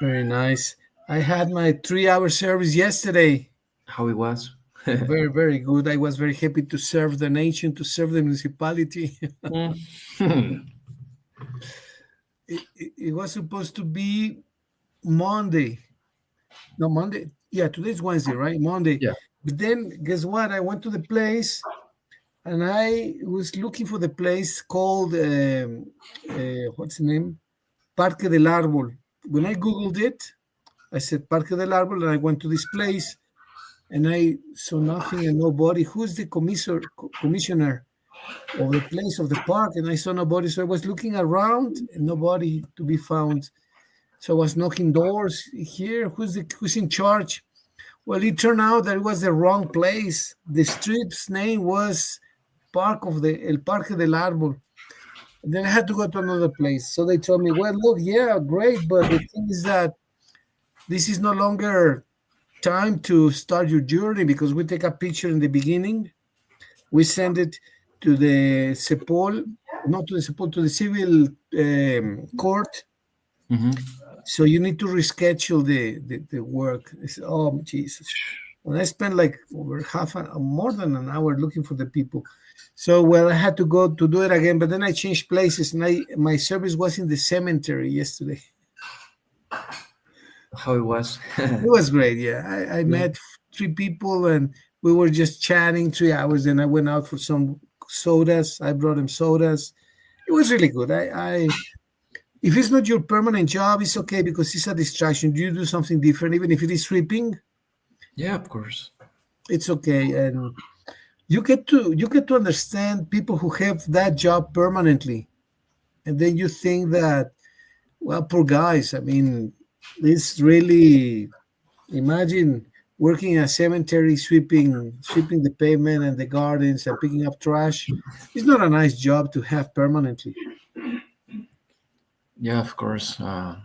Very nice. I had my 3 hour service yesterday. How it was? Very, very good. I was very happy to serve the nation, to serve the municipality. Mm. It was supposed to be Monday. No, Monday. Yeah, today's Wednesday, right? Monday. Yeah. But then, guess what? I went to the place and I was looking for the place called, what's the name? Parque del Árbol. When I Googled it, I said Parque del Árbol and I went to this place and I saw nothing and nobody. Who's the commissioner of the place of the park? And I saw nobody. So I was looking around and nobody to be found. So I was knocking doors here. Who's in charge? Well, it turned out that it was the wrong place. The strip's name was El Parque del Árbol. And then I had to go to another place. So they told me, well, look, yeah, great, but the thing is that this is no longer time to start your journey because we take a picture in the beginning. We send it to the CEPOL, not to the CEPOL, to the civil court. Mm-hmm. So you need to reschedule the work. Oh, Jesus. And I spent like over more than an hour looking for the people. So, well, I had to go to do it again, but then I changed places and my service was in the cemetery yesterday. How it was? It was great. Yeah. I Yeah. met three people and we were just chatting 3 hours. Then I went out for some sodas. I brought them sodas. It was really good. If it's not your permanent job, it's okay because it's a distraction. You do something different, even if it is sweeping, Yeah, of course. it's okay. And you get to understand people who have that job permanently. And then you think that, well, poor guys. I mean, it's really imagine working in a cemetery, sweeping the pavement and the gardens and picking up trash. It's not a nice job to have permanently. Yeah, of course. I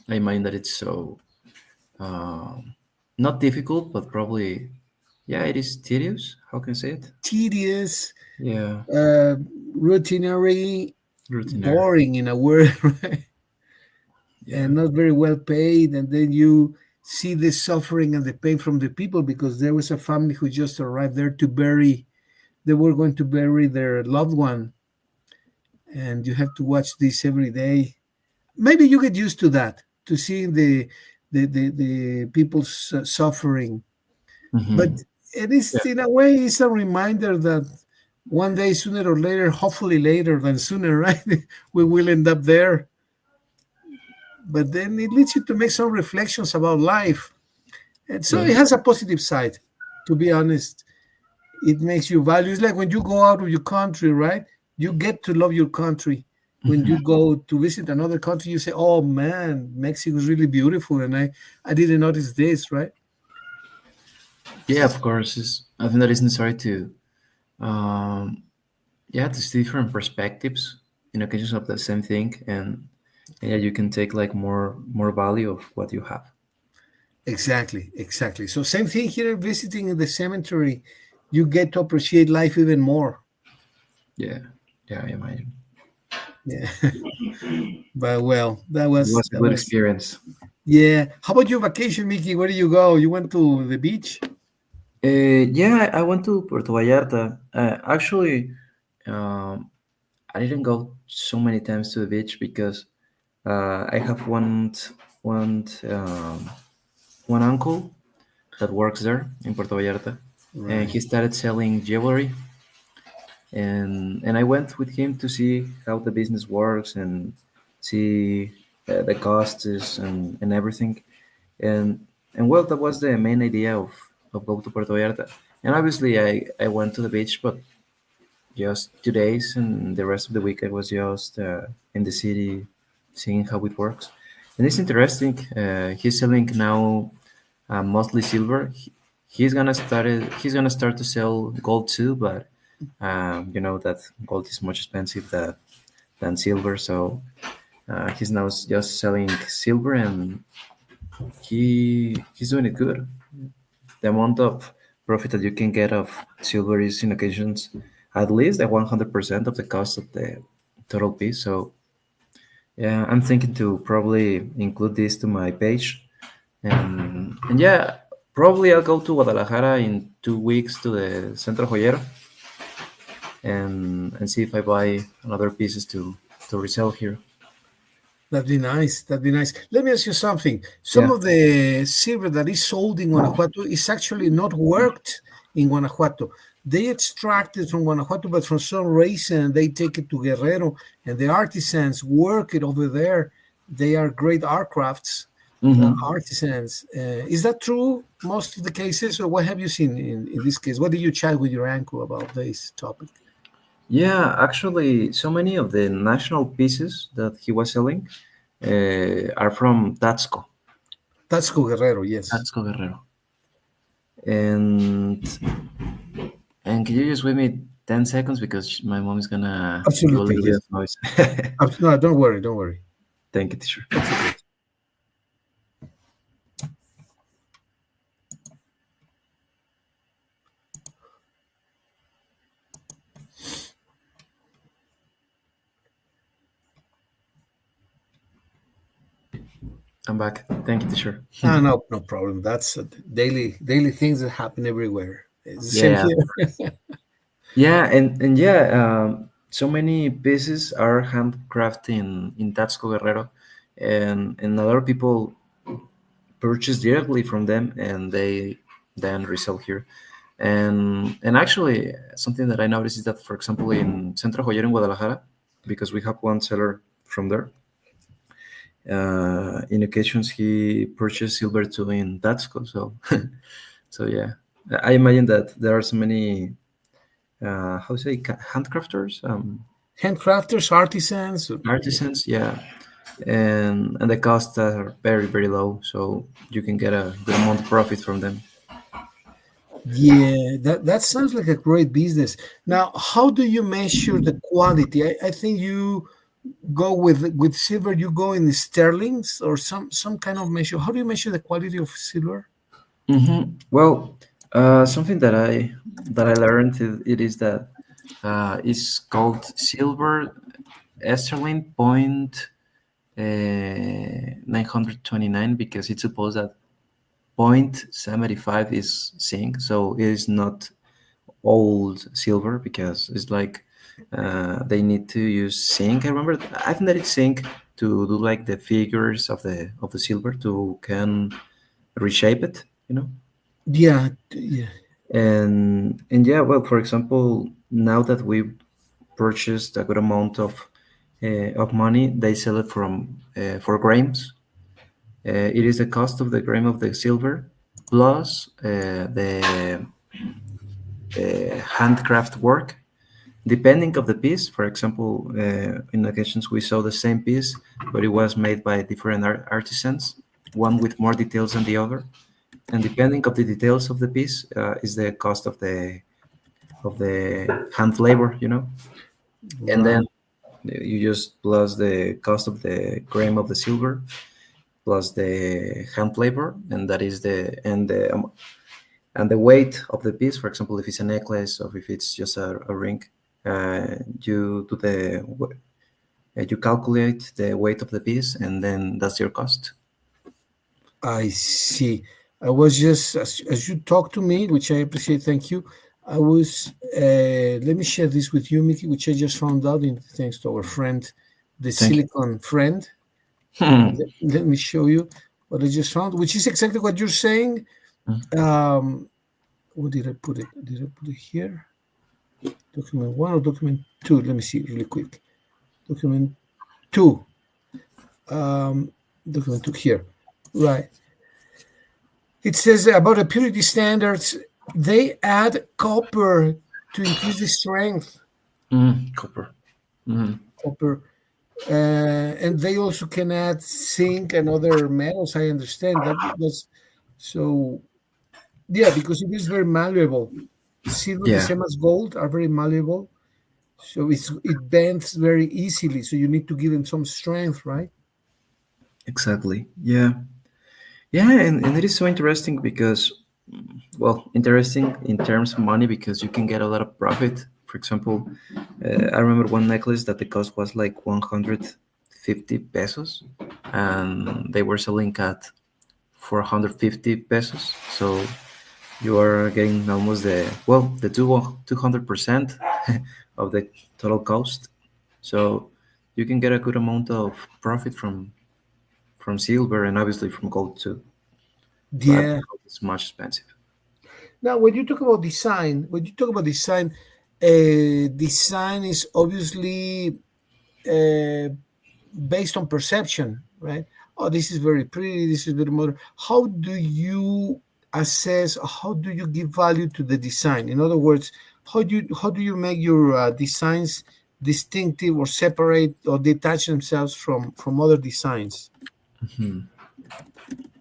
mind that it's so uh, not difficult, but probably, yeah, it is tedious. How can I say it? Tedious, Yeah, uh, routinary, routinary. boring in a word, right? Yeah. And not very well paid. And then you see the suffering and the pain from the people because there was a family who just arrived there to bury. They were going to bury their loved one, and you have to watch this every day. Maybe you get used to that, to seeing the people's suffering. But Mm-hmm. it is, Yeah. in a way, it's a reminder that one day, sooner or later, hopefully later than sooner, right? We will end up there. But then it leads you to make some reflections about life. And so Yeah. it has a positive side, to be honest. It makes you value. It's like when you go out of your country, right? You get to love your country. When Mm-hmm. you go to visit another country, you say, oh man, Mexico is really beautiful. And I didn't notice this, right? Yeah, of course. I think that it's necessary to, um, yeah, to see different perspectives in occasions of the same thing, and yeah, you can take like more value of what you have. Exactly, exactly. So same thing here, visiting in the cemetery, you get to appreciate life even more. Yeah, yeah, I imagine. Yeah. But well, It was a that good was experience. yeah. How about your vacation, Mickey? Where do you go? You went to the beach? Yeah, I went to Puerto Vallarta. Actually, um, I didn't go so many times to the beach because I have one um, one uncle that works there in Puerto Vallarta, and Right. he started selling jewelry, and I went with him to see how the business works and see the costs and everything, and well, that was the main idea of going to Puerto Vallarta. And obviously, I went to the beach, but just 2 days, and the rest of the week I was just in the city, seeing how it works. And it's interesting. He's selling now mostly silver. He's gonna start to sell gold too, but you know that gold is much expensive than silver. So he's now just selling silver, and he's doing it good. The amount of profit that you can get of silver is in occasions at least at 100% of the cost of the total piece. So Yeah, I'm thinking to probably include this to my page, and yeah, probably I'll go to Guadalajara in 2 weeks to the Centro Joyero and see if I buy another pieces to resell here. That'd be nice. That'd be nice. Let me ask you something. Some Yeah. of the silver that is sold in Guanajuato is actually not worked in Guanajuato. They extract it from Guanajuato, but for some reason they take it to Guerrero, and the artisans work it over there. They are great art crafts, Hmm. artisans. Is that true? Most of the cases, or what have you seen in this case? What did you chat with your uncle about this topic? Yeah, actually, so many of the national pieces that he was selling are from Taxco, That's Guerrero, yes. Taxco Guerrero. And and can you just wait me 10 seconds because my mom is gonna do a Absolutely, little bit yes. of noise. No, don't worry, don't worry. Thank you, teacher. That's okay. I'm back. Thank you, teacher. Ah, no, no problem. That's daily things that happen everywhere. It's the same Yeah, here. yeah, and yeah, so many pieces are handcrafted in Taxco Guerrero, and a lot of people purchase directly from them, and they then resell here. And actually, something that I noticed is that, for example, in Centro Joyero in Guadalajara, because we have one seller from there, in occasions he purchased silver too in Taxco. So, so yeah, I imagine that there are so many how say handcrafters, Handcrafters, artisans. artisans, yeah, and the costs are very low, so you can get a good amount of profit from them. Yeah, that sounds like a great business. Now, how do you measure the quality? I think you go with silver. You go in sterlings or some kind of measure. How do you measure the quality of silver? Well, something that I learned it is that it's called silver sterling point 929 because it's supposed that 0.75 is zinc, so it is not old silver because it's like they need to use zinc. I remember, I think that it's zinc to do like the figures of the silver to can reshape it, you know. Yeah, yeah. And yeah, well, for example, now that we purchased a good amount of money, they sell it from for grams. It is the cost of the gram of the silver plus the handcraft work. Depending of the piece, for example, in occasions we saw the same piece, but it was made by different artisans, one with more details than the other. And depending of the details of the piece is the cost of the hand labor, you know. And then Right. you just plus the cost of the gram of the silver plus the hand labor, and that is the weight of the piece. For example, if it's a necklace or if it's just a ring, you do you calculate the weight of the piece, and then that's your cost. I see. I was just as you talk to me, which I appreciate. Thank you. I was. Let me share this with you, Mickey, which I just found out in thanks to our friend, the Thank you. Silicon friend. Let me show you what I just found, which is exactly what you're saying. What did I put it? Did I put it here? Document one or document two? Let me see really quick. Document two. Um, document two here. Right. It says about the purity standards, they add copper to increase the strength. Copper. Mhm. Copper. And they also can add zinc and other metals. I understand that's so. Yeah, because it is very malleable. Silver, the Yeah, same as gold, are very malleable. So it bends very easily. So you need to give them some strength, right? exactly. Yeah, yeah, and it is so interesting because, well, interesting in terms of money because you can get a lot of profit. For example, I remember one necklace that the cost was like 50 pesos, and they were selling at 450 pesos. So you are getting almost the 200% of the total cost. So you can get a good amount of profit from silver and obviously from gold too, but Yeah. it's much expensive. Now, when you talk about design, design is obviously uh, based on perception, right? Oh, this is very pretty. This is very modern. How do you assess? How do you give value to the design? In other words, how do you make your designs distinctive or separate or detach themselves from other designs? Mhm.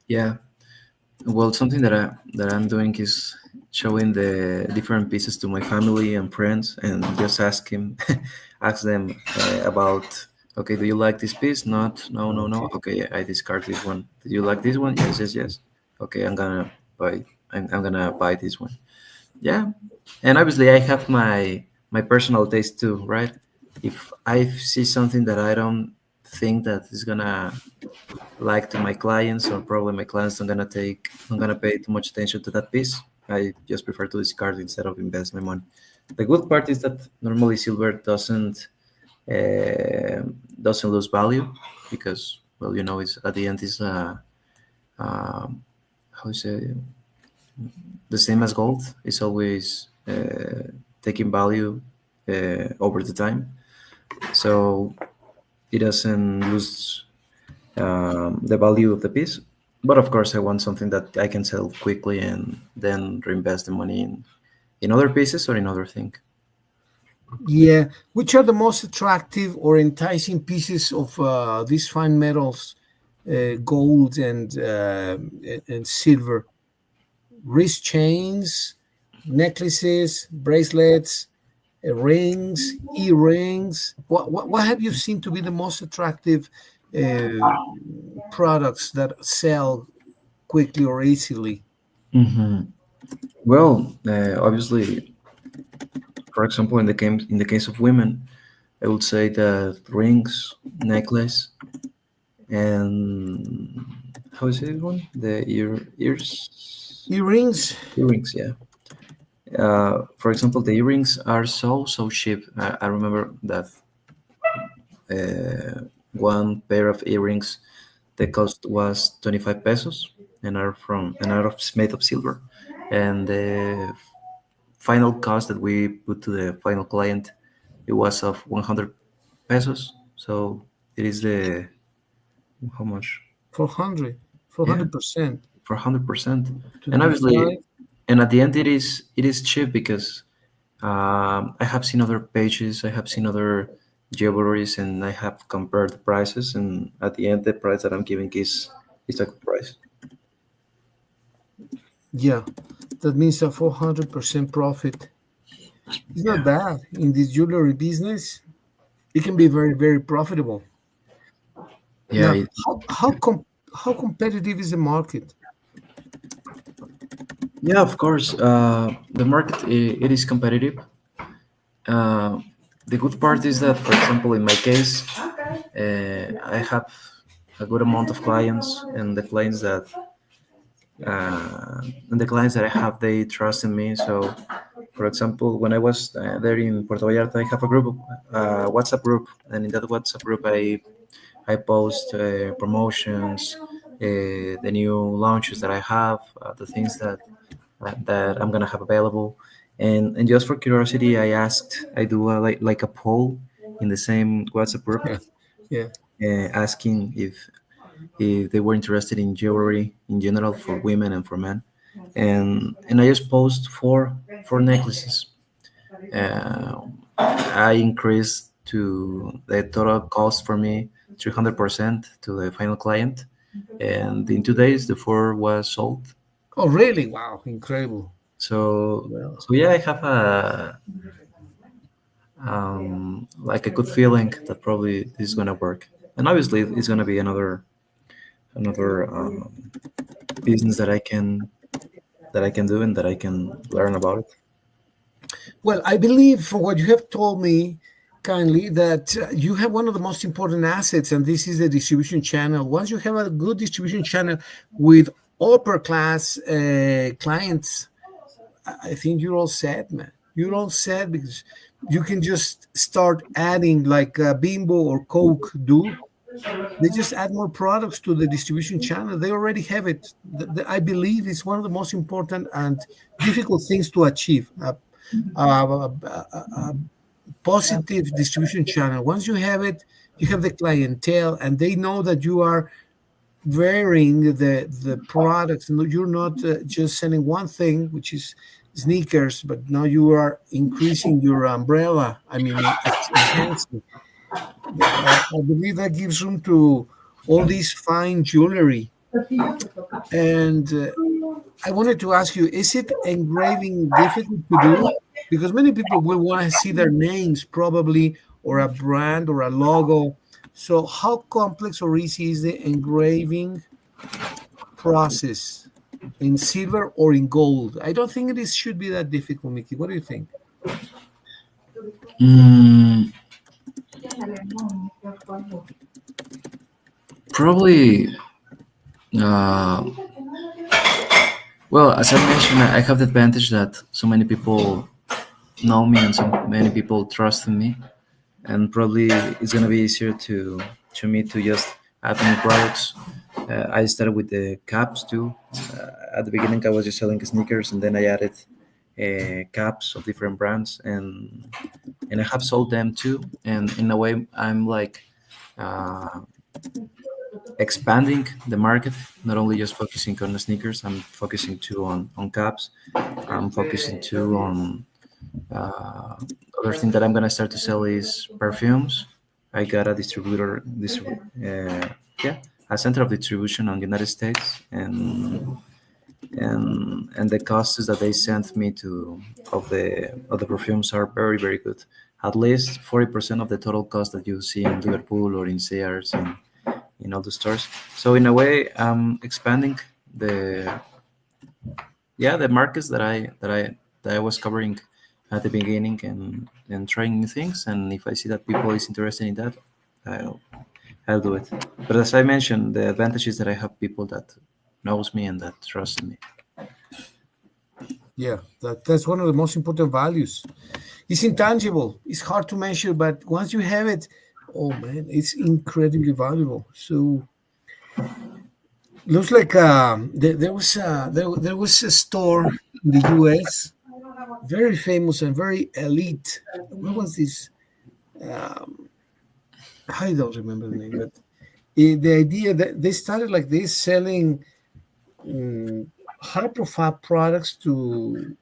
Yeah. Well, something that I'm doing is showing the different pieces to my family and friends, and just ask them about. Okay, do you like this piece? Not, no, no, no. Okay. Okay, I discard this one. Do you like this one? Yes, yes, yes. Okay, buy. I'm gonna buy this one. Yeah, and obviously I have my personal taste too, right? If I see something that I don't think that is gonna like to my clients, or probably my clients don't gonna pay too much attention to that piece, I just prefer to discard instead of invest my money. The good part is that normally silver uh, doesn't lose value, because, well, it's at the end is um, how you say, the same as gold. It's always taking value over the time, so it doesn't lose the value of the piece. But of course, I want something that I can sell quickly and then reinvest the money in other pieces or in other thing. Yeah. Which are the most attractive or enticing pieces of these fine metals, gold and silver? Wrist chains, necklaces, bracelets, rings, earrings. What have you seen to be the most attractive uh, products that sell quickly or easily? Hmm. Well, obviously, for example, in the case of women, I would say that rings, necklace, and how is it one? The Earrings. earrings. Yeah. For example, the earrings are so cheap. I remember that uh, one pair of earrings, the cost was 25 pesos, and are made of silver, and the final cost that we put to the final client, it was of 100 pesos. So it is the how much? 400, Yeah, 400% for 100%. to And be obviously, five. and at the end, it is cheap because I have seen other pages, I have seen other jewelries, and I have compared the prices. And at the end, the price that I'm giving is a good price. Yeah, that means a 400% profit. It's not Yeah, bad in this jewelry business. It can be very, very profitable. yeah, Now, how competitive is the market? yeah. Of course, the market, it is competitive. Uh, the good part is that, for example, in my case, I have a good amount of clients, and the clients that I have, they trust in me. So, for example, when I was there in Puerto Vallarta, I have a group, WhatsApp group, and in that WhatsApp group, I post promotions, the new launches that I have, the things that I'm gonna have available, and just for curiosity, I do like a poll in the same WhatsApp group, Yeah, yeah. asking if they were interested in jewelry in general for women and for men, and I just post four necklaces. Uh, I increased to the total cost for me 300% to the final client, and in 2 days the four was sold. Oh, really? Wow, incredible. So Well, so yeah, I have like a good feeling that probably this is gonna work, and obviously it's gonna be another business that I can do and that I can learn about it. well, I believe from what you have told me, kindly that you have one of the most important assets, and this is the distribution channel. Once you have a good distribution channel with upper class clients, I think you're all set, man. You're all set because you can just start adding like Bimbo or Coke do. They just add more products to the distribution channel. They already have it. I believe it's one of the most important and difficult things to achieve. A positive distribution channel. Once you have it, you have the clientele, and they know that you are varying the products. No, you're not just selling one thing, which is sneakers, but now you are increasing your umbrella. I mean, it's enhancing. I believe that gives room to all these fine jewelry. And I wanted to ask you, is it engraving difficult to do? Because many people will want to see their names probably, or a brand or a logo. So how complex or easy is the engraving process in silver or in gold? I don't think it should be that difficult, Mickey. What do you think? Mm, probably. Uh, well, as I mentioned, I have the advantage that so many people know me and so many people trust in me, and probably it's gonna be easier to me to just add new products. I started with the caps too. At the beginning, I was just selling sneakers, and then I added caps of different brands, and I have sold them too. And in a way, I'm like uh, expanding the market, not only just focusing on the sneakers. I'm focusing too on caps. I'm focusing too on uh, other thing that I'm gonna start to sell is perfumes. I got a yeah, a center of distribution on the United States, and the costs that they sent me to of the perfumes are very very good. At least 40% of the total cost that you see in Liverpool or in Sears in all the stores. So in a way, I'm expanding the the markets that I was covering at the beginning, and trying new things. And if I see that people is interested in that, I'll I'll do it. But as I mentioned, the advantage is that I have people that knows me and that trust in me. Yeah, that's one of the most important values. It's intangible. It's hard to measure, but once you have it, oh man, it's incredibly valuable. So looks like there was a store in the U.S. very famous and very elite. What was this? Um, I don't remember the name, but the idea that they started like this, selling high profile products to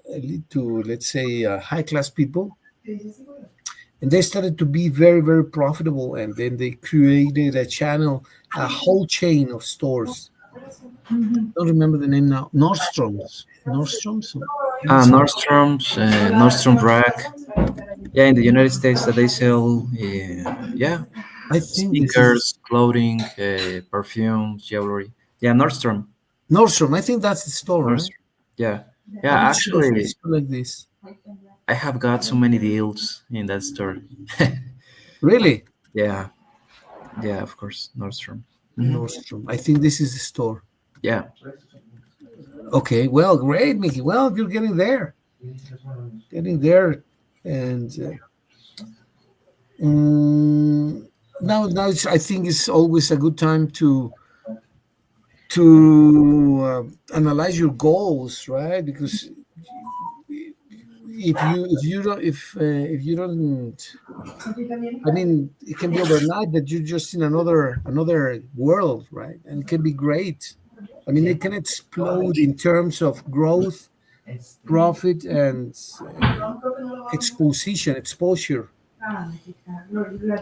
elite, to let's say high class people, and they started to be very very profitable, and then they created a channel, a whole chain of stores. Don't remember the name now. Nordstroms, Nordstrom's, Nordstrom Rack. Yeah, in the United States that they sell, I think this is sneakers, clothing, perfumes, jewelry. Yeah, Nordstrom. Nordstrom. I think that's the store, right? Nordstrom. Yeah, yeah. I'm not sure if Actually, it's like this. I have got so many deals in that store. Really? Yeah, yeah. Of course, Nordstrom. Hmm. Nordstrom. I think this is the store. Yeah. Okay, well, great, Mickey. Well, you're getting there, and now I think it's always a good time to analyze your goals, right? Because if you don't, I mean, it can be overnight that you're just in another world, right? And it can be great. I mean, it can explode in terms of growth, profit, and exposure.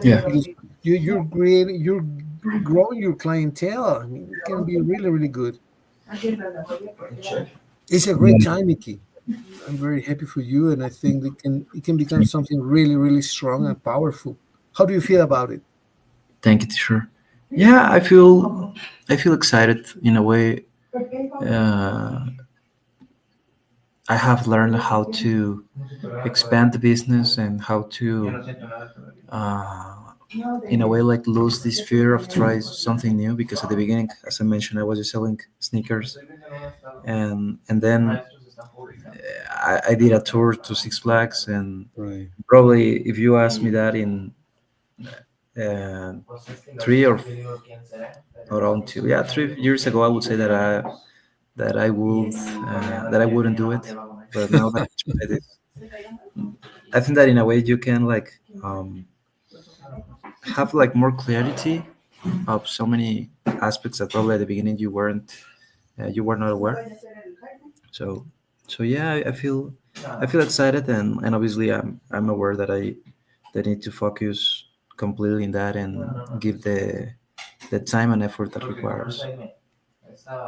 Yeah. Because you're growing your clientele. I mean, it can be really really good. It's a great time, Mickey. I'm very happy for you, and I think it can become something really really strong and powerful. How do you feel about it? Thank you, teacher. Yeah, I feel excited in a way. Uh, I have learned how to expand the business and how to, uh, in a way, like lose this fear of try something new. Because at the beginning, as I mentioned, I was just selling sneakers, and then I did a tour to Six Flags, and Right. probably if you ask me that in uh, 3 years ago, I would say that I would that I wouldn't do it. But now that I tried it, I think that in a way you can like have like more clarity of so many aspects that probably at the beginning you were not aware. So yeah, I feel excited, and obviously I'm aware that I need to focus completely in that and give the time and effort that requires.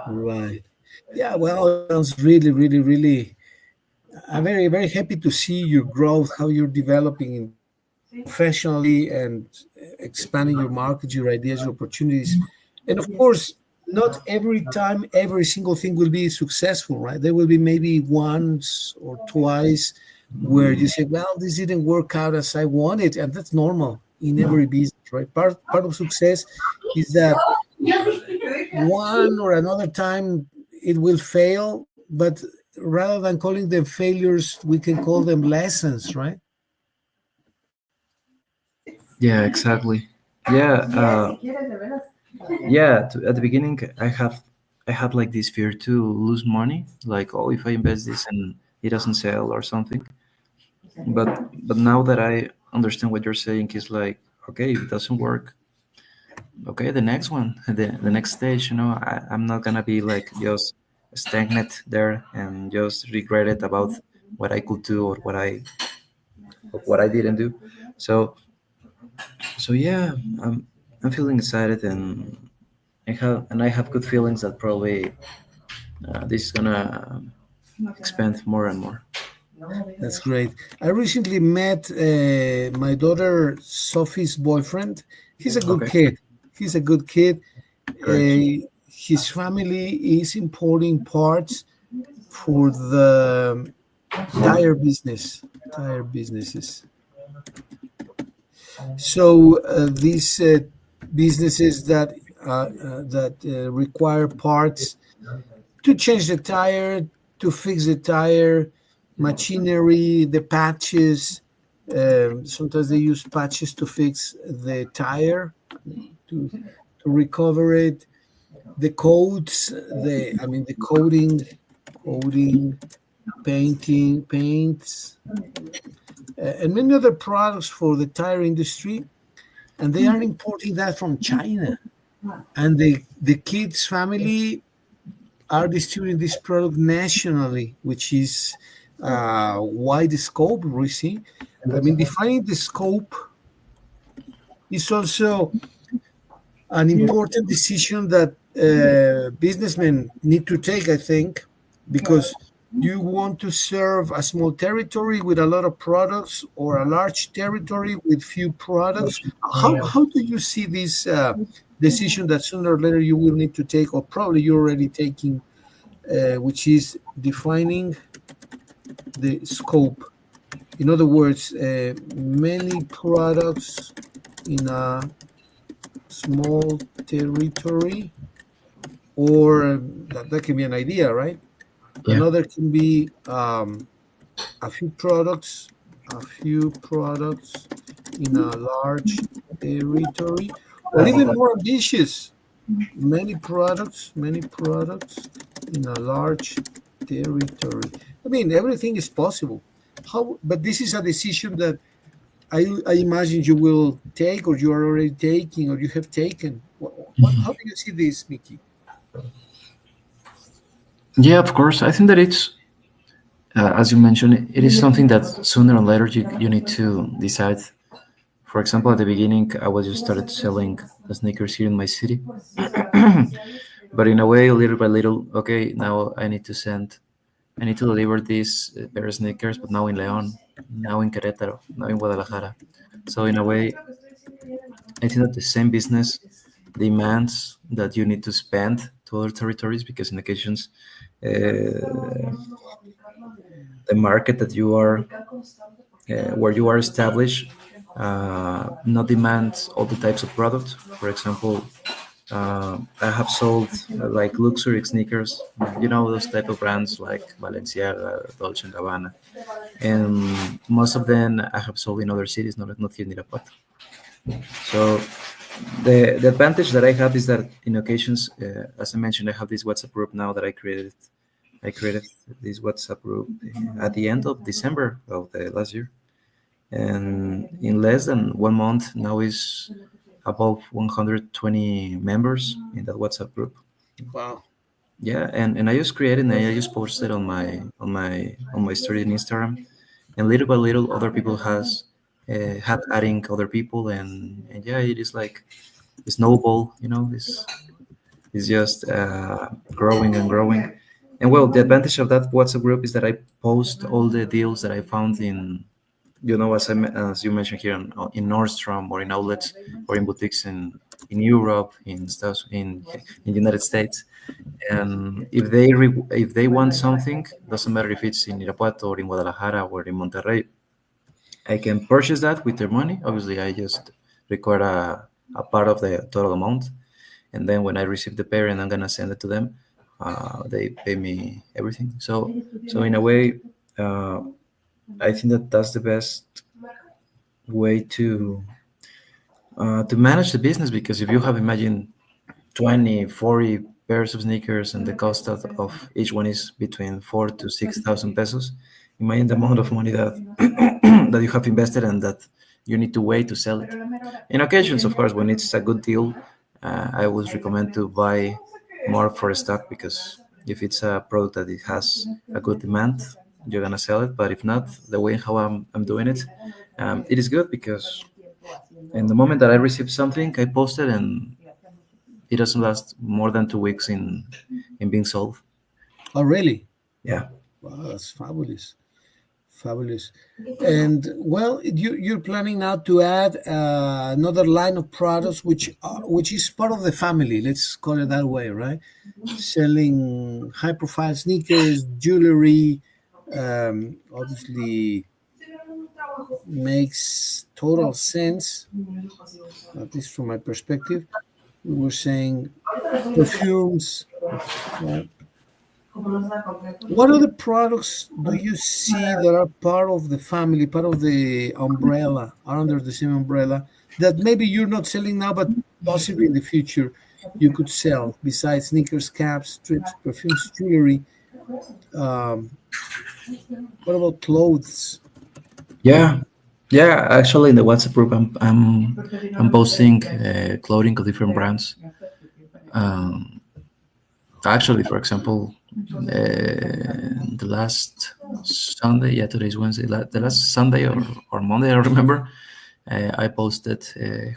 Right. Yeah, well, it sounds really, really, really. I'm very, very happy to see your growth, how you're developing professionally and expanding your market, your ideas, your opportunities. And of course, not every time every single thing will be successful, right? There will be maybe once or twice where you say, well, this didn't work out as I wanted. And that's normal in every business, right? Part of success is that one or another time it will fail, but rather than calling them failures, we can call them lessons, right? Yeah, exactly. Yeah, yeah. At the beginning, I had like this fear to lose money, like oh, if I invest this and it doesn't sell or something. But now that I understand what you're saying, is like okay, if it doesn't work, okay, the next one, the next stage. I'm not gonna be like just stagnant there and just regret it about what I could do or what I didn't do. So yeah, I'm feeling excited, and I have good feelings that probably this is gonna expand more and more. That's great. I recently met my daughter Sophie's boyfriend. He's a good Okay, kid. He's a good kid. great. His family is importing parts for the tire business, tire businesses. So these businesses that require parts to change the tire, to fix the tire, machinery, the patches. Sometimes they use patches to fix the tire to to recover it. The coats, the coating, painting, paints, and many other products for the tire industry. And they are importing that from China. And the kids' family are distributing this product nationally, which is wide scope, Risi. Defining the scope is also an important decision that businessmen need to take, I think, because you want to serve a small territory with a lot of products or a large territory with few products. How do you see this decision that sooner or later you will need to take, or probably you're already taking, which is defining the scope? In other words, many products in a small territory, or that can be an idea, right? Yeah. Another can be a few products in a large territory, or even more ambitious, many products in a large territory. Everything is possible. How? But this is a decision that I imagine you will take, or you are already taking, or you have taken. How do you see this, Mickey? Yeah, of course. I think that it's as you mentioned, it is something that sooner or later you need to decide. For example, at the beginning, I was just started selling sneakers here in my city, but in a way, little by little, okay, now I need to deliver these pair of sneakers, but now in León, now in Querétaro, now in Guadalajara. So in a way, I think that the same business demands that you need to spend to other territories because in occasions, uh, the market that you are where you are established not demand all the types of products. For example, I have sold like luxury sneakers, you know, those type of brands like Balenciaga, Dolce and Gabbana, and most of them I have sold in other cities, not here in Irapuato. So the advantage that I have is that in occasions, as I mentioned, I have this WhatsApp group now that I created. I created this WhatsApp group at the end of December of the last year, and in less than 1 month now is above 120 members in that WhatsApp group. Wow. Yeah, and I just created and I just posted on my story in Instagram, and little by little other people has had adding other people, and yeah, it is like a snowball, you know. It's just growing and growing. And well, the advantage of that WhatsApp group is that I post all the deals that I found in, you know, as you mentioned here in Nordstrom or in outlets or in boutiques in Europe, in stuff in United States. And if they want something, doesn't matter if it's in Irapuato or in Guadalajara or in Monterrey, I can purchase that with their money. Obviously, I just record a part of the total amount, and then when I receive the pay and I'm gonna send it to them, they pay me everything. So in a way, uh, I think that that's the best way to manage the business, because if you have, imagine, 20, 40 pairs of sneakers and the cost of each one is between 4 to 6,000 pesos, imagine the amount of money that that you have invested and that you need to wait to sell it. In occasions, of course, when it's a good deal, I would recommend to buy more for stock, because if it's a product that it has a good demand, you're gonna sell it. But if not, the way how I'm doing it, it is good, because in the moment that I receive something, I post it, and it doesn't last more than 2 weeks in being sold. Oh, really? Yeah. Wow, that's fabulous. Fabulous. And well, you're planning now to add another line of products, which is part of the family. Let's call it that way, right? Selling high profile sneakers, jewelry, obviously makes total sense, at least from my perspective. We were saying perfumes, right? What other products do you see that are part of the family, part of the umbrella, are under the same umbrella, that maybe you're not selling now, but possibly in the future you could sell besides sneakers, caps, strips, perfumes, jewelry? Um, what about clothes? Yeah. Yeah. Actually, in the WhatsApp group, I'm posting clothing of different brands. Um, Actually, for example, the last Sunday, yeah, today's Wednesday, the last Sunday or Monday, I don't remember, I posted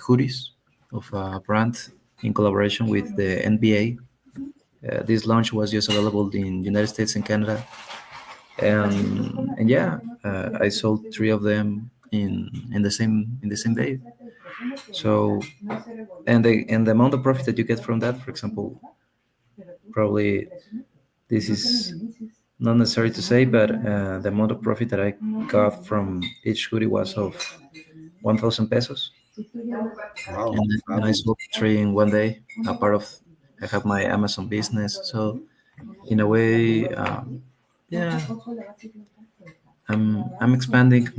hoodies of a brand in collaboration with the NBA. This launch was just available in United States and Canada, and yeah, I sold three of them in the same day. So, and the amount of profit that you get from that, for example, probably this is not necessary to say, but the amount of profit that I got from each hoodie was of 1,000 pesos, Wow, and I fabulous. sold three in one day. A part of I have my Amazon business, so in a way, yeah, I'm expanding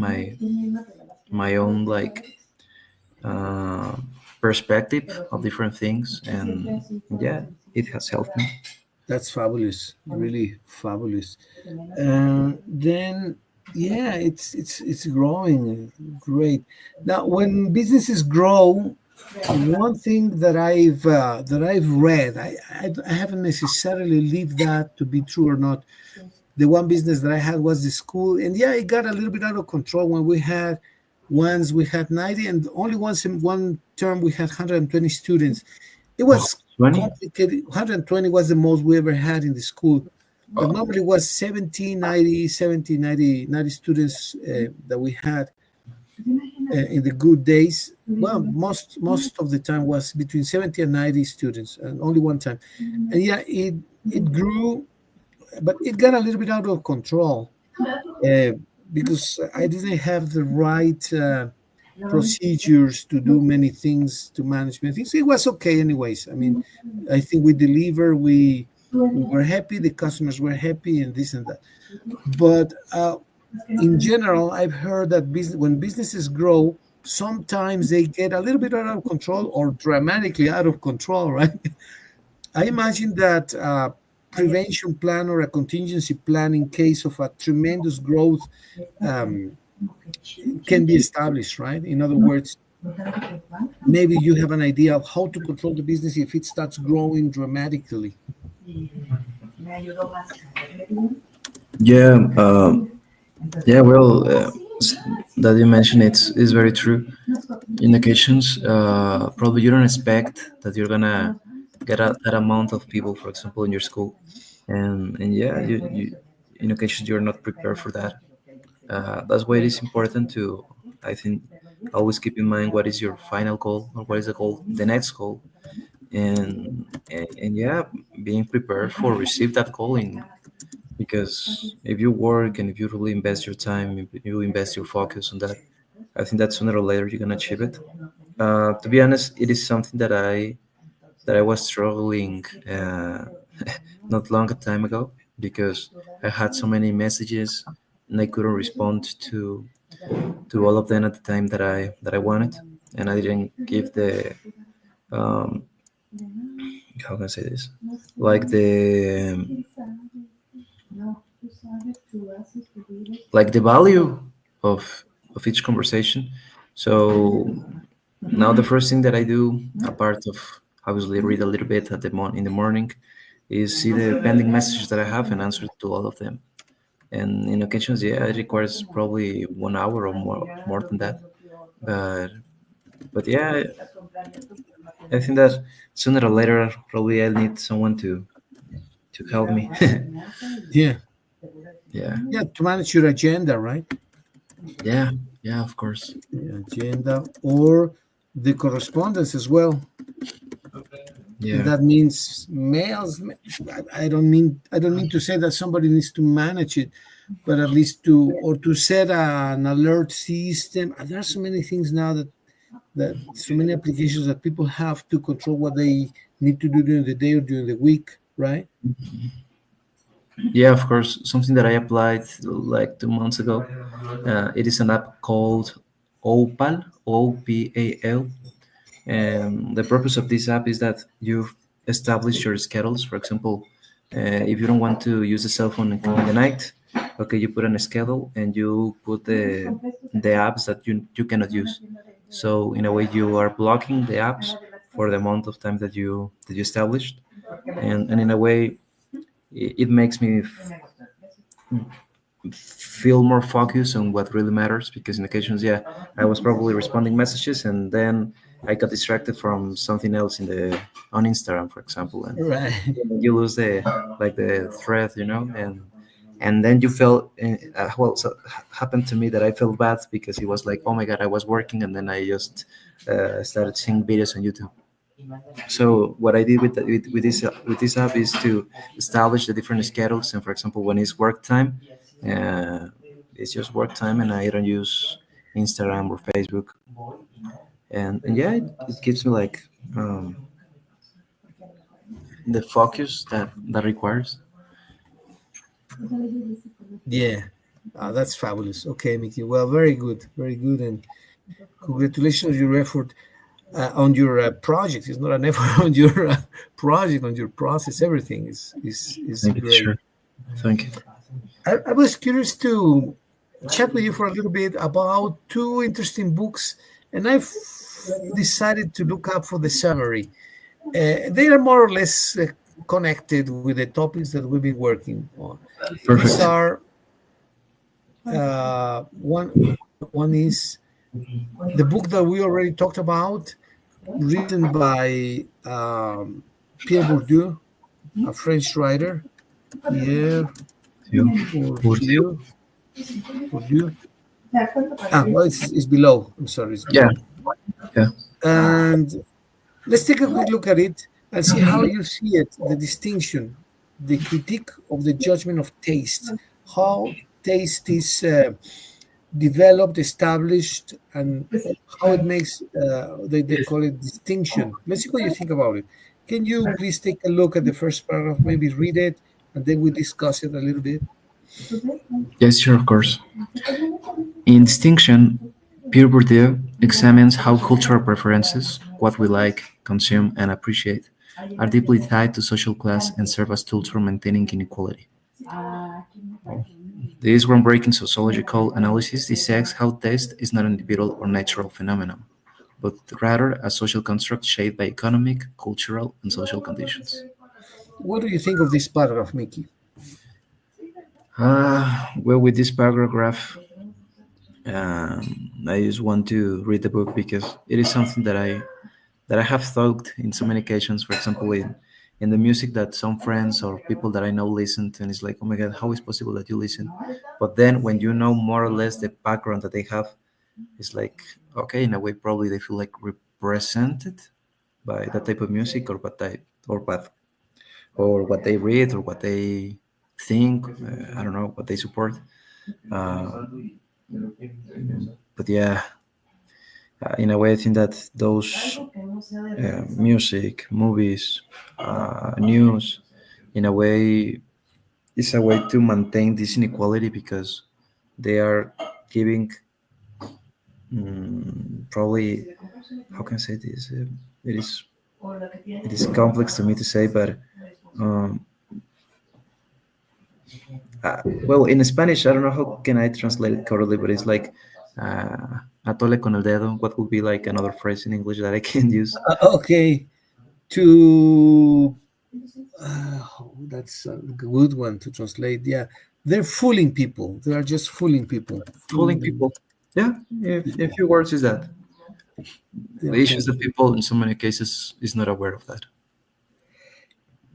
my own like uh, perspective of different things, and yeah, it has helped me. That's fabulous, really fabulous. Then, yeah, it's growing, great. Now, when businesses grow, one thing that I've read, I haven't necessarily lived that to be true or not. The one business that I had was the school, and yeah, it got a little bit out of control when we had 90, and only once in one term we had 120 students. It Oh, was 20? complicated. 120 was the most we ever had in the school, but normally it was 70, 90, 70, 90, 90 students that we had in the good days. Well, most of the time was between 70 and 90 students, and only one time. And yeah, it grew, but it got a little bit out of control. uh, because I didn't have the right procedures to do many things to manage many things. It was okay, anyways. I mean, I think we deliver. We were happy. The customers were happy, and this and that. But in general, I've heard that when businesses grow, sometimes they get a little bit out of control or dramatically out of control, right? I imagine that prevention plan or a contingency plan in case of a tremendous growth um, can be established, right? In other words, maybe you have an idea of how to control the business if it starts growing dramatically. Yeah, yeah. Well, that you mentioned it's very true. In occasions, probably you don't expect that you're gonna get that amount of people, for example, in your school, and yeah, you in occasions you're not prepared for that. That's why it is important to, I think, always keep in mind what is your final goal or what is the goal, the next goal, and yeah, being prepared for receive that goal in because if you work and if you really invest your time, if you invest your focus on that, I think that sooner or later you're gonna achieve it. To be honest, it is something that I was struggling not long a time ago because I had so many messages and I couldn't respond to all of them at the time that I wanted, and I didn't give the um, how can I say this, like the value of each conversation. So now the first thing that I do, apart of obviously read a little bit at in the morning, is see the pending messages that I have and answer to all of them. And in occasions, yeah, it requires probably 1 hour or more than that. But yeah, I think that sooner or later, probably I'll need someone to help me. Yeah, Yeah, yeah, to manage your agenda, right? yeah, yeah. Of course. The agenda or the correspondence as well. And Yeah, that means mails. I don't mean to say that somebody needs to manage it, but at least to set an alert system. And there are so many things now that so many applications that people have to control what they need to do during the day or during the week, right? yeah. Of course. Something that I applied like 2 months ago. It is an app called Opal, OPAL. And the purpose of this app is that you establish your schedules. For example, if you don't want to use the cell phone in the night, okay, you put on a schedule and you put the apps that you cannot use. So in a way, you are blocking the apps for the amount of time that you established, and in a way, it makes me feel more focused on what really matters because in occasions, yeah, I was probably responding messages and then I got distracted from something else on Instagram, for example, and Right. you lose the thread, and then you felt well. So happened to me that I felt bad because it was like, oh my god, I was working and then I just started seeing videos on YouTube. So what I did with this app is to establish the different schedules. And for example, when it's work time, uh, it's just work time, and I don't use Instagram or Facebook. And yeah, it gives me like the focus that requires. Yeah. That's fabulous. Okay, Mickey. Well, very good. Very good. And congratulations on your effort on your project. It's not an effort on your project, on your process. Everything is Thank you, great. sure. Thank you. I was curious to chat with you for a little bit about two interesting books, and I've decided to look up for the summary. They are more or less connected with the topics that we've been working on. These Perfect. are one is the book that we already talked about, written by Pierre Bourdieu, a French writer. Pierre You. Urdu. Bourdieu. Bourdieu. Well, it's below. I'm sorry, it's Yeah. below. Yeah. And let's take a quick look at it and see how you see it, the distinction, the critique of the judgment of taste. How taste is developed, established, and how it makes, they call it distinction. Let's see what you think about it. Can you please take a look at the first paragraph, maybe read it, and then we discuss it a little bit? Yes, sure, of course. In distinction, Pierre Bourdieu examines how cultural preferences, what we like, consume, and appreciate, are deeply tied to social class and serve as tools for maintaining inequality. This groundbreaking sociological analysis dissects how taste is not an individual or natural phenomenon, but rather a social construct shaped by economic, cultural, and social conditions. What do you think of this paragraph, Mickey? Well, with this paragraph, I just want to read the book because it is something that I have thought in so many occasions. For example, in the music that some friends or people that I know listen to, and it's like, oh my god, how is possible that you listen? But then when you know more or less the background that they have, it's like, okay, in a way, probably they feel like represented by that type of music, or what they read or what they think. I don't know what they support. Uh, but yeah, in a way, I think that those music, movies, news, in a way, is a way to maintain this inequality because they are giving probably, how can I say this? It is it is complex to me to say, but um, well, in Spanish, I don't know how can I translate it correctly, but it's like atole con el dedo. What would be like another phrase in English that I can use? Okay, to that's a good one to translate. Yeah, they're fooling people. They are just fooling people. Fooling Fooling them. people. Yeah, in few words is that. They The are issue is fooling. that people in so many cases is not aware of that.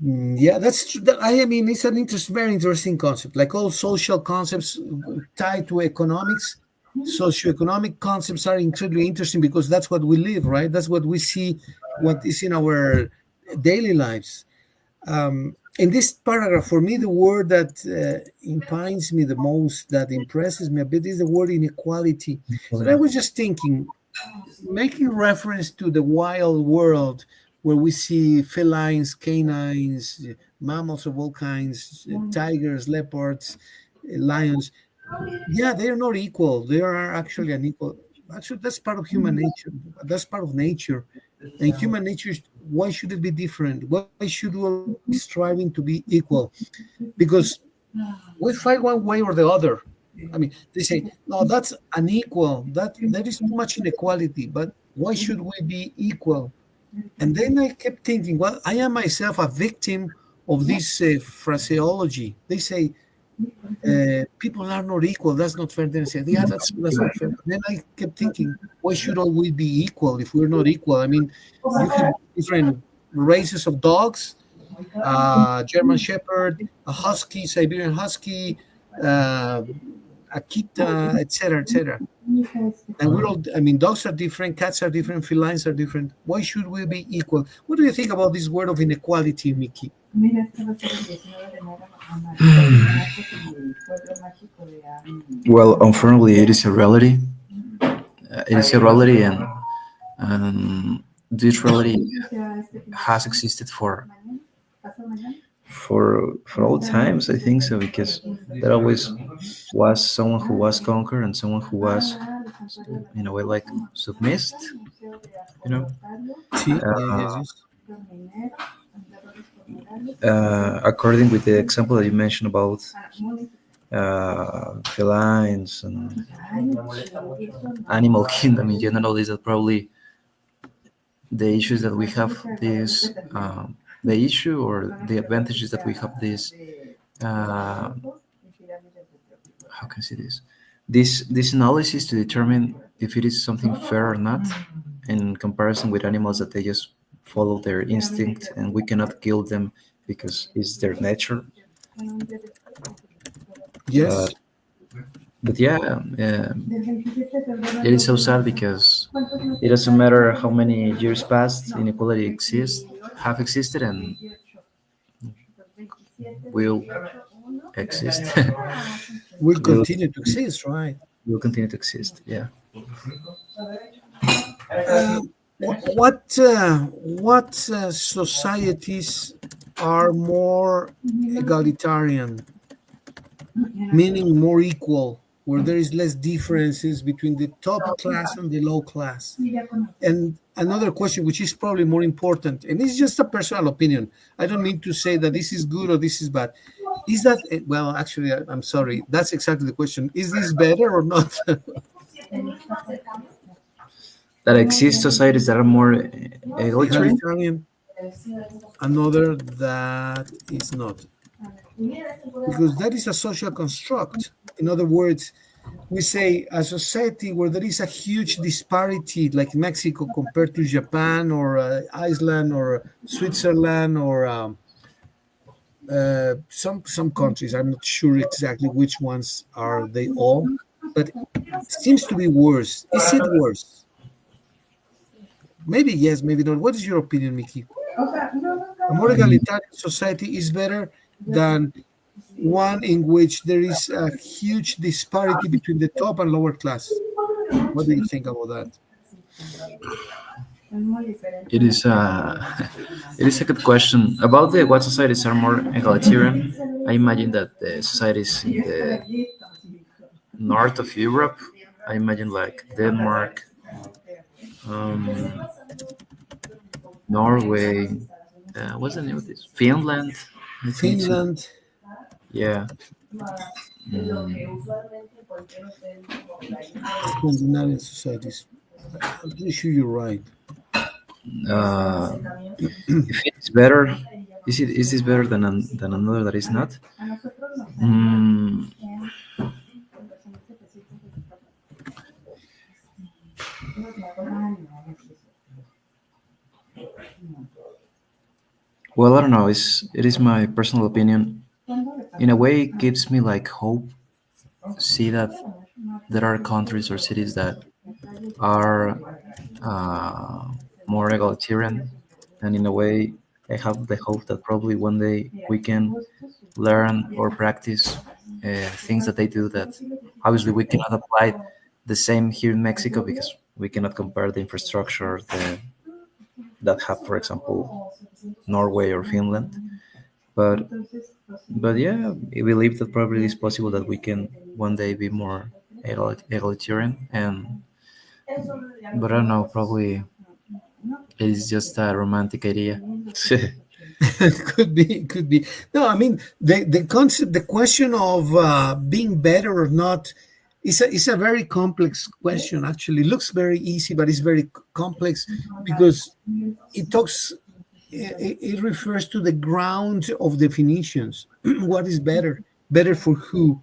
Yeah, that's true. I mean, it's an very interesting concept. Like all social concepts tied to economics, socioeconomic concepts are incredibly interesting because that's what we live, right? That's what we see, what is in our daily lives. In this paragraph, for me, the word that impines me the most, that impresses me a bit, is the word inequality. And I was just thinking, making reference to the wild world where we see felines, canines, mammals of all kinds, tigers, leopards, lions. Yeah, they are not equal. They are actually unequal. Actually, that's part of human nature. That's part of nature. And human nature, why should it be different? Why should we always be striving to be equal? Because we fight one way or the other. I mean, they say, no, that's unequal. That there is too much inequality. But why should we be equal? And then I kept thinking, well, I am myself a victim of this phraseology. They say people are not equal. That's not fair. Then I said, yeah, that's not fair. But then I kept thinking, why should all we be equal if we're not equal? I mean, you have different races of dogs, German Shepherd, a Husky, Siberian Husky, uh, Akita, etc., etc. And we're all, I mean, dogs are different, cats are different, felines are different. Why should we be equal? What do you think about this word of inequality, Mickey? Well, unfortunately, it is a reality. It is a reality, and this reality has existed for all times. I think so because there always was someone who was conquered and someone who was, in a way, like submissed. You know, See, yeah, uh, yes, yes. according with the example that you mentioned about felines and animal kingdom in general, is that probably the issues that we have this the issue or the advantages that we have this how can I say this analysis to determine if it is something fair or not in comparison with animals that they just follow their instinct and we cannot kill them because it's their nature. but Yes. but yeah, it is so sad because it doesn't matter how many years passed, inequality exists, have existed, and will exist. will will continue to exist, right? will continue to exist. Yeah. What societies are more egalitarian, meaning more equal, where there is less differences between the top class and the low class? And another question, which is probably more important, and it's just a personal opinion. I don't mean to say that this is good or this is bad. Is that, well, actually, I'm sorry. That's exactly the question. Is this better or not? That exist societies that are more egalitarian. Egalitarian, another that is not. Because that is a social construct. In other words, we say a society where there is a huge disparity, like Mexico compared to Japan or Iceland or Switzerland or some countries. I'm not sure exactly which ones are they all, but it seems to be worse. Is it worse? Maybe yes, maybe not. What is your opinion, Mickey? A more egalitarian society is better than one in which there is a huge disparity between the top and lower class. What do you think about that? It is it is a good question about the what societies are more egalitarian. I imagine that the societies in the north of Europe, I imagine like Denmark, um, Norway. What's the name of this? Finland, I think too. Finland, Yeah. Mm, Scandinavian societies. I'm pretty sure you're right. uh, if it's better, is this better than than another that is not? Mm, well, I don't know. It is my personal opinion. In a way, it gives me like hope. See that there are countries or cities that are uh, more egalitarian, and in a way, I have the hope that probably one day we can learn or practice things that they do. That obviously we cannot apply the same here in Mexico because we cannot compare the infrastructure that have, for example, Norway or Finland. But yeah, I believe that probably it's possible that we can one day be more egalitarian. And but I don't know, probably it's just a romantic idea. Could be, could be. No, I mean the concept, the question of being better or not is a very complex question. Actually, it looks very easy, but it's very complex because it talks. It refers to the ground of definitions. What is better? Better for who?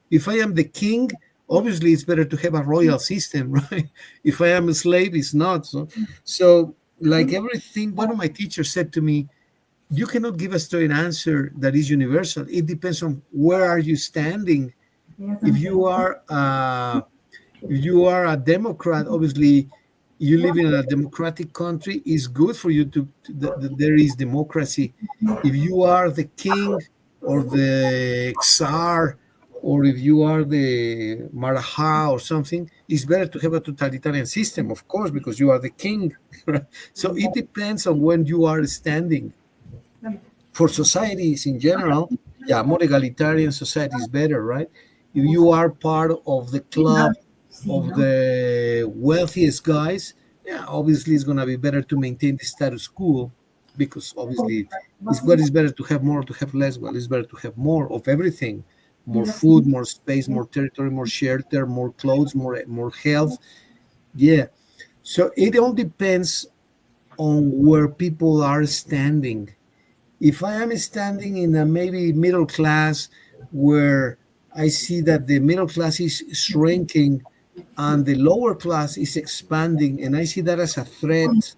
If I am the king, obviously it's better to have a royal system, right? If I am a slave, it's not. So like everything, one of my teachers said to me, you cannot give a straight answer that is universal. It depends on where are you standing. If you are if you are a Democrat, obviously you live in a democratic country. It's good for you that there is democracy. If you are the king or the czar, or if you are the Maraja or something, it's better to have a totalitarian system, of course, because you are the king. Right? So it depends on when you are standing. For societies in general, yeah, more egalitarian society is better, right? If you are part of the club of the wealthiest guys, yeah, obviously it's going to be better to maintain the status quo because obviously it's what is better to have more or to have less. Well, it's better to have more of everything, more food, more space, more territory, more shelter, more clothes, more health. Yeah. So it all depends on where people are standing. If I am standing in a maybe middle class where I see that the middle class is shrinking and the lower class is expanding, and I see that as a threat,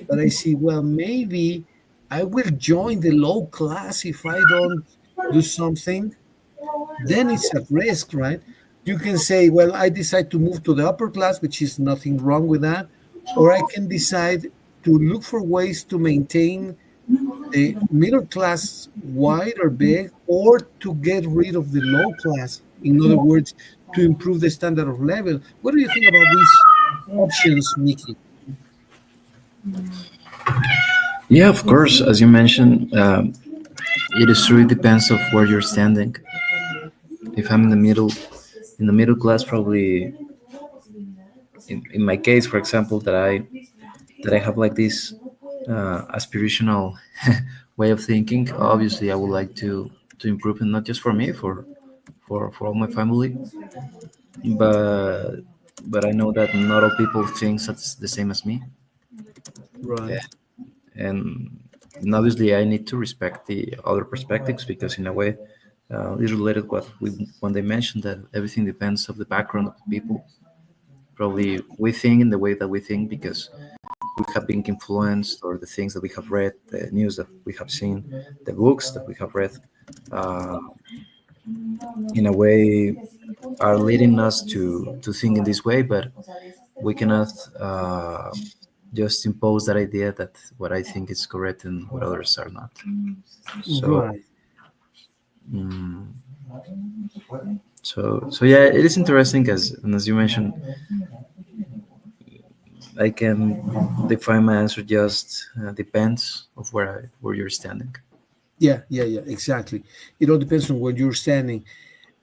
but I see, well, maybe I will join the low class if I don't do something, then it's at risk, right? You can say, well, I decide to move to the upper class, which is nothing wrong with that, or I can decide to look for ways to maintain the middle class wide or big, or to get rid of the low class. In other words, to improve the standard of level. What do you think about these options, Mickey? Yeah, of course. As you mentioned, it is true. It depends of where you're standing. If I'm in the middle class, probably in my case, for example, that I have like this aspirational way of thinking. Obviously, I would like to improve it, not just for me, for all my family, but I know that not all people think that's the same as me. Yeah. Right. And obviously, I need to respect the other perspectives because, in a way, it's related what we when they mentioned that everything depends of the background of the people. Probably we think in the way that we think because we have been influenced, or the things that we have read, the news that we have seen, the books that we have read, uh, in a way, are leading us to think in this way. But we cannot just impose that idea that what I think is correct and what others are not. So, Right. mm, so yeah, it is interesting as and as you mentioned, I can define my answer just depends of where you're standing. Yeah, yeah, yeah, exactly. It all depends on where you're standing.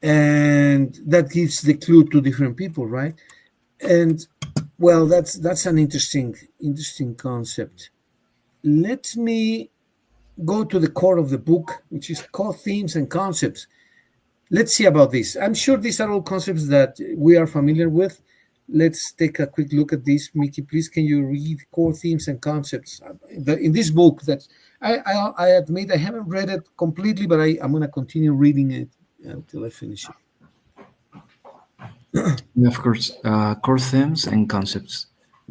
And that gives the clue to different people, right? And well, that's an interesting concept. Let me go to the core of the book, which is core themes and concepts. Let's see about this. I'm sure these are all concepts that we are familiar with. Let's take a quick look at this. Mickey, please, can you read core themes and concepts in this book? That I admit I haven't read it completely, but I'm going to continue reading it until I finish it. Yeah, of course, core themes and concepts.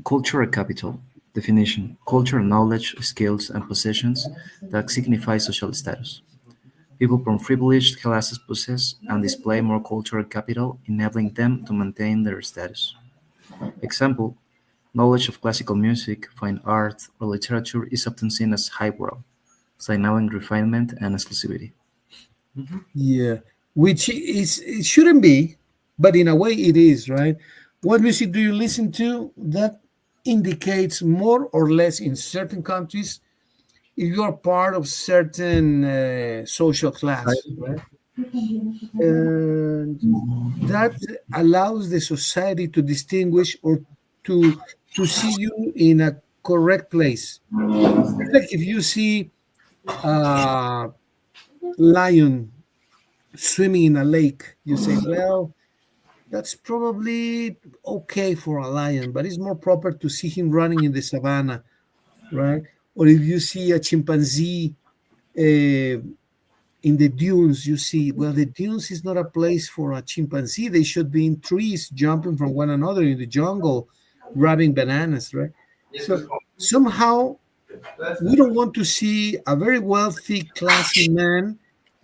Cultural capital. Definition: cultural knowledge, skills, and possessions that signify social status. People from privileged classes possess and display more cultural capital, enabling them to maintain their status. Example: knowledge of classical music, fine art, or literature is often seen as highbrow, signaling refinement and exclusivity. Yeah, which is it shouldn't be, but in a way it is, right? What music do you listen to? That indicates more or less in certain countries if you are part of certain social class, right? And that allows the society to distinguish or to to see you in a correct place. It's like if you see a lion swimming in a lake, you say, well, that's probably okay for a lion, but it's more proper to see him running in the savannah, right? Or if you see a chimpanzee in the dunes, you see, well, the dunes is not a place for a chimpanzee. They should be in trees, jumping from one another in the jungle, grabbing bananas, right? So somehow we don't want to see a very wealthy, classy man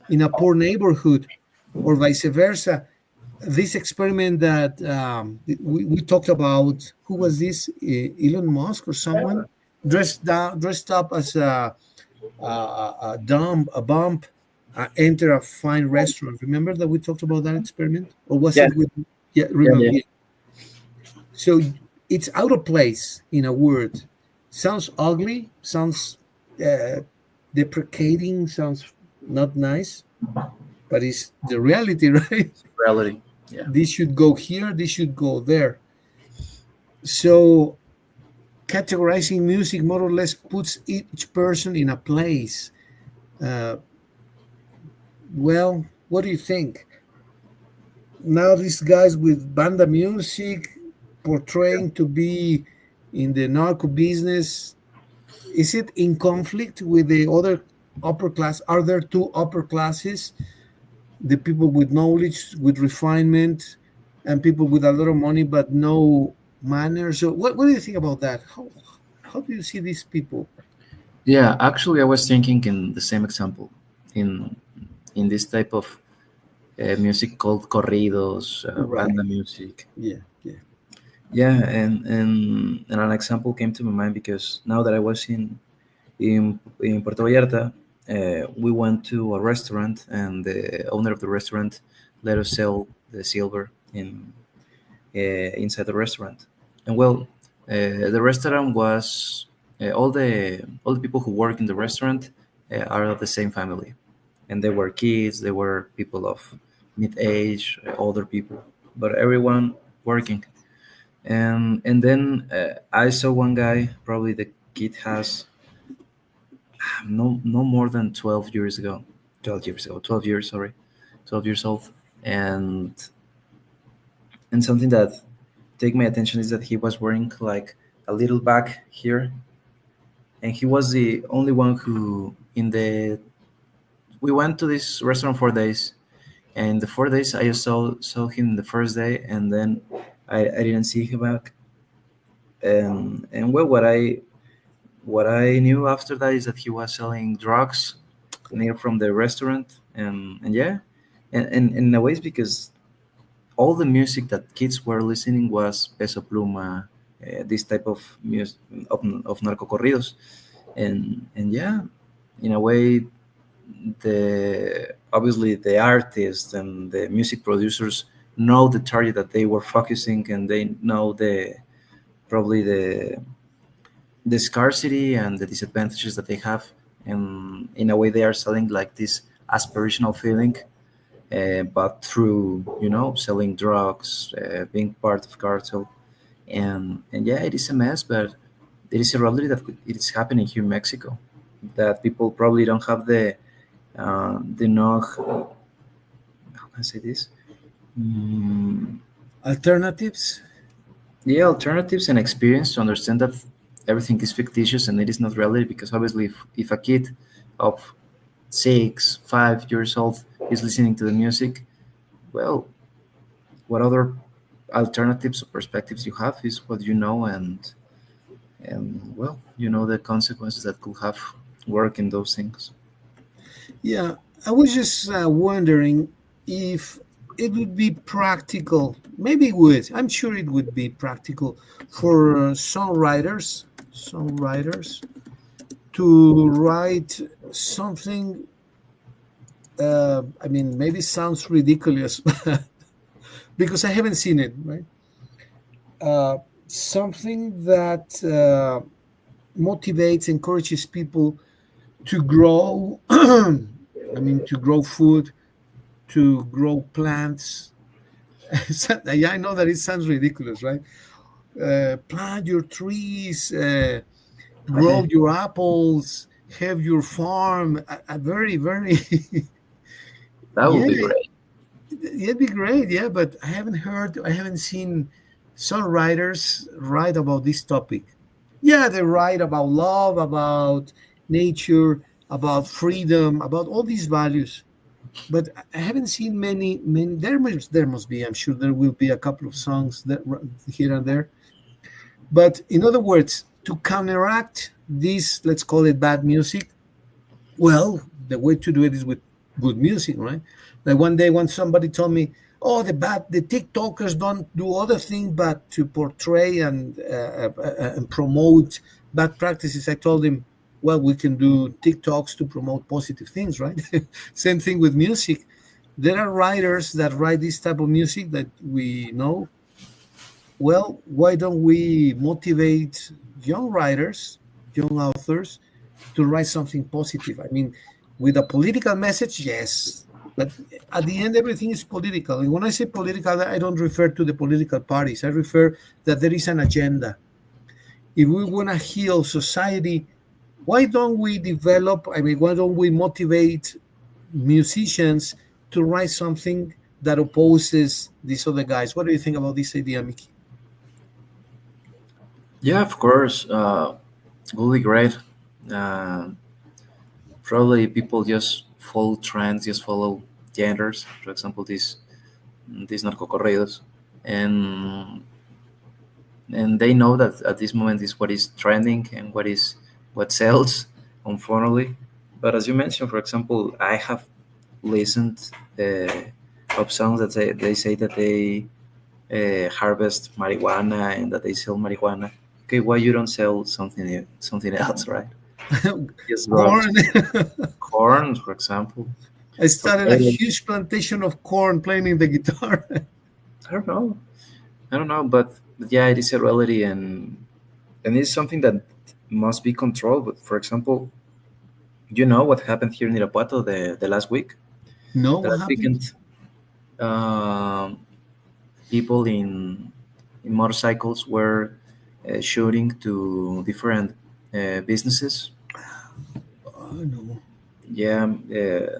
in a poor neighborhood, or vice versa. This experiment that we talked about, who was this? Elon Musk or someone dressed up as a bump, enter a fine restaurant. Remember that we talked about that experiment, or was Yeah, it with? Yeah, yeah, remember. yeah. Yeah. So it's out of place in a word. Sounds ugly. Sounds uh, deprecating. Sounds not nice. But it's the reality, right? Reality. Yeah. This should go here. This should go there. So categorizing music more or less puts each person in a place. Uh, well, what do you think? Now these guys with banda music portraying to be in the narco business, is it in conflict with the other upper class? Are there two upper classes, the people with knowledge, with refinement, and people with a lot of money but no manners? So what do you think about that? How do you see these people? Yeah, actually, I was thinking in the same example, in in this type of music called corridos, Right. banda music. Yeah, yeah. Yeah, and an example came to my mind because now that I was in Puerto Vallarta, we went to a restaurant, and the owner of the restaurant let us sell the silver in inside the restaurant. And well, the restaurant was all the people who work in the restaurant are of the same family, and they were kids, they were people of mid age, older people, but everyone working. And then I saw one guy, probably the kid has no more than 12 years ago, 12 years ago, 12 years, sorry, 12 years old, and something that take my attention is that he was wearing like a little bag here, and he was the only one who in the we went to this restaurant 4 days, and the 4 days I just saw him the first day, and then I didn't see him back. And well, what I knew after that is that he was selling drugs near from the restaurant, and yeah, and in a way it's because all the music that kids were listening was Peso Pluma, this type of music of narcocorridos, and yeah, in a way, the obviously the artists and the music producers know the target that they were focusing, and they know probably the scarcity and the disadvantages that they have, and in a way they are selling like this aspirational feeling, but through selling drugs, being part of cartel, and yeah, it is a mess, but it is a reality that it is happening here in Mexico, that people probably don't have the know, how can I say this, mm, Alternatives? yeah, alternatives and experience to understand that everything is fictitious and it is not reality, because obviously if a kid of 6 5 years old is listening to the music, well, what other alternatives or perspectives you have is what you know, and well, you know the consequences that could have work in those things. Yeah, I was just wondering if it would be practical. Maybe it would. I'm sure it would be practical for songwriters to write something. I mean, maybe sounds ridiculous because I haven't seen it. Right, something that motivates, encourages people to grow. I mean, to grow food, to grow plants. Yeah, I know that it sounds ridiculous, right? Plant your trees, grow your apples, have your farm. A very, very, That would yeah, be great. it'd be great. Yeah, but I haven't seen songwriters write about this topic. Yeah, they write about love, about nature, about freedom, about all these values. But I haven't seen many. There must be. I'm sure there will be a couple of songs that here and there. But in other words, to counteract this, let's call it bad music. Well, the way to do it is with good music, right? Like one day, when somebody told me, "Oh, the TikTokers don't do other thing but to portray and promote bad practices," I told him, "Well, we can do TikToks to promote positive things, right?" Same thing with music. There are writers that write this type of music that we know. Well, why don't we motivate young writers, young authors, to write something positive? I mean, with a political message, yes, but at the end, everything is political. And when I say political, I don't refer to the political parties. I refer that there is an agenda. If we want to heal society, why don't we develop? I mean, why don't we motivate musicians to write something that opposes these other guys? What do you think about this idea, Mickey? Yeah, of course, would be great. uh, Probably people just follow trends, just follow genders, for example, these narcocorridos, and they know that at this moment is what is trending and what sells, unfortunately. But as you mentioned, for example, I have listened of songs that they say that they harvest marijuana and that they sell marijuana. Okay, why you don't sell something else, right? Just drugs, Corn. corn, for example. I for started a potatoes. huge plantation of corn playing the guitar. I don't know. I don't know, but yeah, it is a reality, and it's something that must be controlled. But for example, you know what happened here in Irapuato the last week, No, the what last happened? weekend. Um, People in motorcycles were shooting to different businesses. Oh, no. Yeah,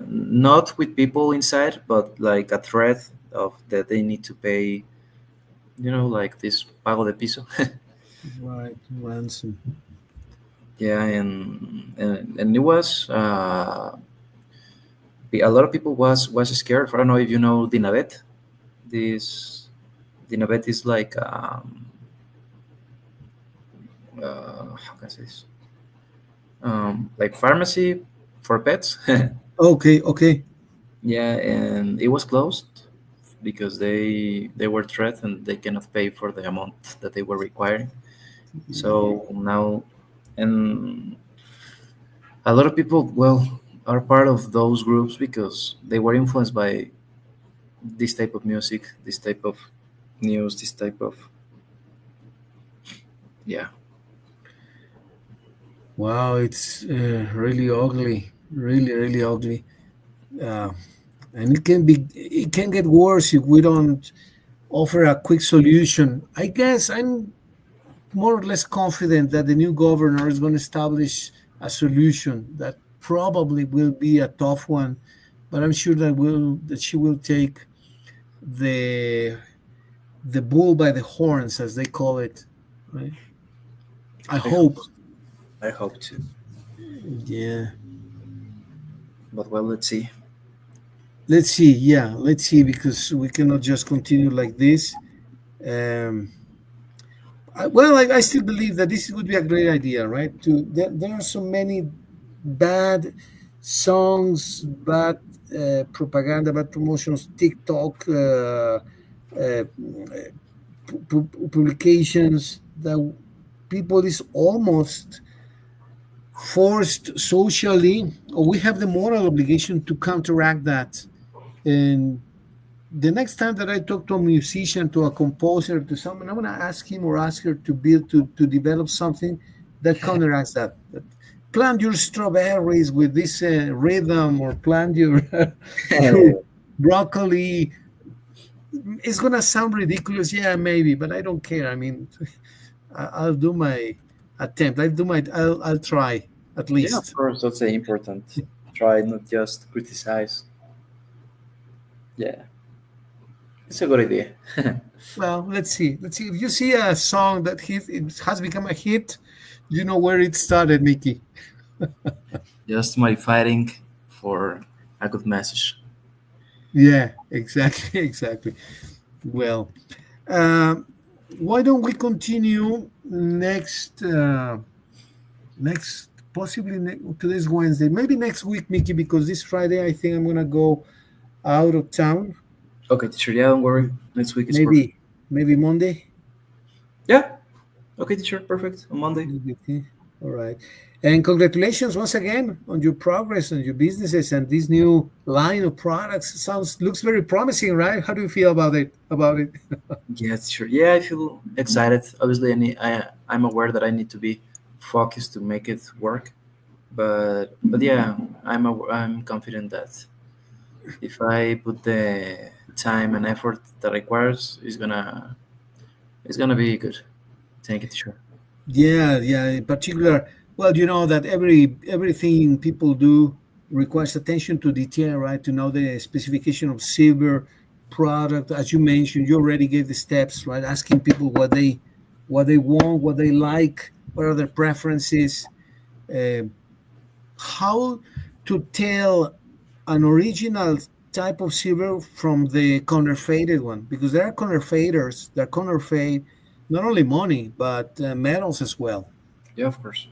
not with people inside, but like a threat of that they need to pay. You know, like this pago de piso. Right, ransom. Yeah, and it was a lot of people was scared. I don't know if you know Dinabet. This Dinabet is like how can I say this? Like pharmacy for pets. Okay, okay. Yeah, and it was closed because they were threatened they cannot pay for the amount that they were requiring. So now, and a lot of people, well, are part of those groups because they were influenced by this type of music, this type of news, this type of, yeah. Wow, it's really ugly, really, really ugly. Uh, and it can get worse if we don't offer a quick solution. I guess I'm more or less confident that the new governor is going to establish a solution that probably will be a tough one, but I'm sure that she will take the the bull by the horns, as they call it. Right? I I hope, hope. I hope to. Yeah. But well, let's see. Let's see. Yeah, let's see because we cannot just continue like this. Um, I still believe that this would be a great idea, right? There are so many bad songs, bad propaganda, bad promotions, TikTok, publications that people is almost forced socially, or we have the moral obligation to counteract that. And the next time that I talk to a musician, to a composer, to someone, I'm going to ask him or ask her to build, to develop something that counteracts that. Plant your strawberries with this rhythm, or plant your your broccoli. It's going to sound ridiculous, yeah, maybe, but I don't care. I mean, I'll do my attempt. I'll try at Yeah, of least. course, that's important. Try not just criticize. Yeah, it's a good idea. Well, let's see. Let's see. If you see a song that it has become a hit, you know where it started, Mickey. Just my fighting for a good message. Yeah, exactly, exactly. Well, um, why don't we continue next possibly today's Wednesday, maybe next week, Mickey, because this Friday I think I'm gonna go out of town. Okay, teacher. Yeah, don't worry. Next week is perfect. Maybe Monday. Yeah. Okay, teacher. Perfect. On Monday. Okay. All right. And congratulations once again on your progress on your businesses and this new line of products. Sounds looks very promising, right? How do you feel about it? About it? Yeah, teacher. Yeah, I feel excited. Obviously, I'm aware that I need to be focused to make it work. But yeah, I'm confident that if I put the time and effort that requires, it's gonna be good. Thank you, teacher. Yeah, yeah. In particular, well, you know that everything people do requires attention to detail, right? To know the specification of silver product, as you mentioned, you already gave the steps, right? Asking people what they want, what they like, what are their preferences, uh, how to tell an original type of silver from the counterfeited one, because there are counterfeiters that counterfeit not only money but metals as well. Yeah, of course.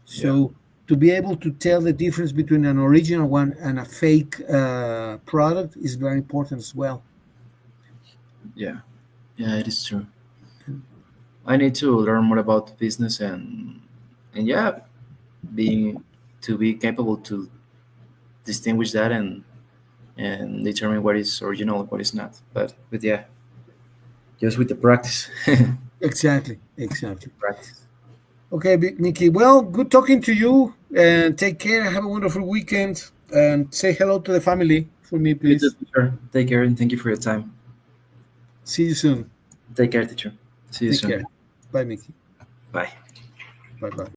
Yeah, So to be able to tell the difference between an original one and a fake product is very important as well. yeah, yeah. It is true. I need to learn more about business and yeah, being to be capable to distinguish that and determine what is original and what is not. But yeah, just with the practice. Exactly, exactly. Practice. Okay, Mickey. Well, good talking to you, and take care. Have a wonderful weekend, and say hello to the family for me, You too, please. teacher. Take care and thank you for your time. See you soon. Take care, teacher. See you Take soon. care. Bye, Mickey. Bye. Bye bye.